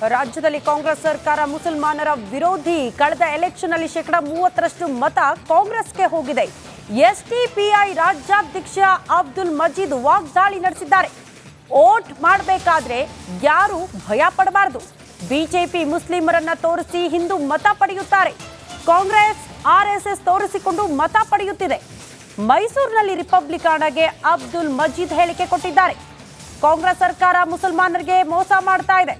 ರಾಜ್ಯದಲ್ಲಿ ಕಾಂಗ್ರೆಸ್ ಸರ್ಕಾರ ಮುಸಲ್ಮಾನರ ವಿರೋಧಿ. ಕಳೆದ ಎಲೆಕ್ಷನ್ ಅಲ್ಲಿ 30% ಮತ ಕಾಂಗ್ರೆಸ್ಗೆ ಹೋಗಿದೆ. ಎಸ್ಡಿಪಿಐ ರಾಜ್ಯಾಧ್ಯಕ್ಷ ಅಬ್ದುಲ್ ಮಜೀದ್ ವಾಗ್ದಾಳಿ ನಡೆಸಿದ್ದಾರೆ. ವೋಟ್ ಮಾಡಬೇಕಾದ್ರೆ ಯಾರು ಭಯ ಪಡಬಾರದು. ಬಿಜೆಪಿ ಮುಸ್ಲಿಮರನ್ನ ತೋರಿಸಿ ಹಿಂದೂ ಮತ ಪಡೆಯುತ್ತಾರೆ. ಕಾಂಗ್ರೆಸ್ ಆರ್ಎಸ್ಎಸ್ ತೋರಿಸಿಕೊಂಡು ಮತ ಪಡೆಯುತ್ತಿದೆ. ಮೈಸೂರಿನಲ್ಲಿ ರಿಪಬ್ಲಿಕನ್ಗೆ ಅಬ್ದುಲ್ ಮಜೀದ್ ಹೇಳಿಕೆ ಕೊಟ್ಟಿದ್ದಾರೆ. ಕಾಂಗ್ರೆಸ್ ಸರ್ಕಾರ ಮುಸಲ್ಮಾನರಿಗೆ ಮೋಸ ಮಾಡ್ತಾ ಇದೆ.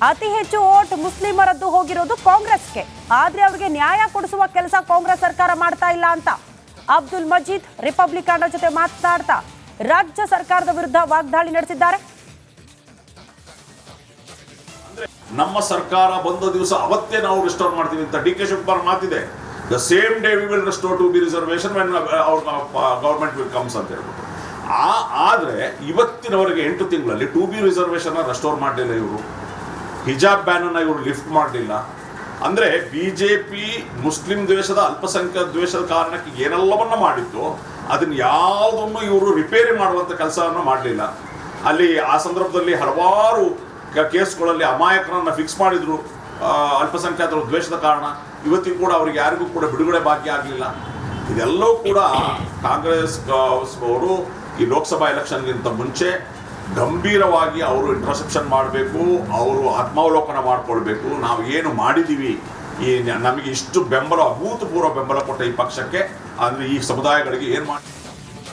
ಅತಿ ಹೆಚ್ಚು ವೋಟ್ ಮುಸ್ಲಿಮರದ್ದು ಹೋಗಿರೋದು ಕಾಂಗ್ರೆಸ್ಗೆ. ಆದ್ರೆ ಅವರಿಗೆ ನ್ಯಾಯ ಕೊಡಿಸುವ ಕೆಲಸ ಕಾಂಗ್ರೆಸ್ ಸರ್ಕಾರ ಮಾಡ್ತಾ ಇಲ್ಲ ಅಂತ ಅಬ್ದುಲ್ ಮಜೀದ್ ರಿಪಬ್ಲಿಕನ್ ಜೊತೆ ಮಾತನಾಡ್ತಾ ರಾಜ್ಯ ಸರ್ಕಾರದ ವಿರುದ್ಧ ವಾಗ್ದಾಳಿ ನಡೆಸಿದ್ದಾರೆ. ನಮ್ಮ ಸರ್ಕಾರ ಬಂದ ದಿವಸ ಅವತ್ತೇ ನಾವು ರಿಸ್ಟೋರ್ ಮಾಡ್ತೀವಿ ಅಂತ ಡಿ ಕೆ ಶಿವಕುಮಾರ್ ಮಾತಿದೆ. The same day we will restore to be reservation when our government will comes ಅಂತ ಹೇಳ್ಬಿಟ್ಟು. ಆದ್ರೆ ಇವತ್ತಿನವರೆಗೆ 8 ತಿಂಗಳಲ್ಲಿ 2B ರಿಸರ್ವೇಶನ್ ರೆಸ್ಟೋರ್ ಮಾಡಲಿಲ್ಲ ಇವರು. ಹಿಜಾಬ್ ಬ್ಯಾನ್ ಅನ್ನ ಇವರು ಲಿಫ್ಟ್ ಮಾಡಲಿಲ್ಲ. ಅಂದ್ರೆ ಬಿಜೆಪಿ ಮುಸ್ಲಿಂ ದ್ವೇಷದ ಅಲ್ಪಸಂಖ್ಯಾತ ದ್ವೇಷದ ಕಾರಣಕ್ಕೆ ಏನೆಲ್ಲವನ್ನ ಮಾಡಿತ್ತು ಅದನ್ನ ಯಾವುದನ್ನು ಇವರು ರಿಪೇರಿ ಮಾಡುವಂತ ಕೆಲಸವನ್ನ ಮಾಡಲಿಲ್ಲ. ಅಲ್ಲಿ ಆ ಸಂದರ್ಭದಲ್ಲಿ ಹಲವಾರು ಕೇಸ್ಗಳಲ್ಲಿ ಅಮಾಯಕರನ್ನ ಫಿಕ್ಸ್ ಮಾಡಿದ್ರು ಅಲ್ಪಸಂಖ್ಯಾತರ ದ್ವೇಷದ ಕಾರಣ. ಇವತ್ತಿಗೂ ಕೂಡ ಅವರಿಗೆ ಯಾರಿಗೂ ಕೂಡ ಬಿಡುಗಡೆ ಭಾಗ್ಯ ಆಗಲಿಲ್ಲ. ಇದೆಲ್ಲವೂ ಕೂಡ ಕಾಂಗ್ರೆಸ್ ಅವರು ಈ ಲೋಕಸಭಾ ಎಲೆಕ್ಷನ್ಗಿಂತ ಮುಂಚೆ ಗಂಭೀರವಾಗಿ ಅವರು ಇಂಟ್ರಸೆಪ್ಷನ್ ಮಾಡಬೇಕು, ಅವರು ಆತ್ಮಾವಲೋಕನ ಮಾಡಿಕೊಳ್ಬೇಕು. ನಾವು ಏನು ಮಾಡಿದ್ದೀವಿ, ಈ ನಮಗೆ ಇಷ್ಟು ಬೆಂಬಲ, ಅಭೂತಪೂರ್ವ ಬೆಂಬಲ ಕೊಟ್ಟ ಈ ಪಕ್ಷಕ್ಕೆ, ಅಂದರೆ ಈ ಸಮುದಾಯಗಳಿಗೆ ಏನು ಮಾಡಿ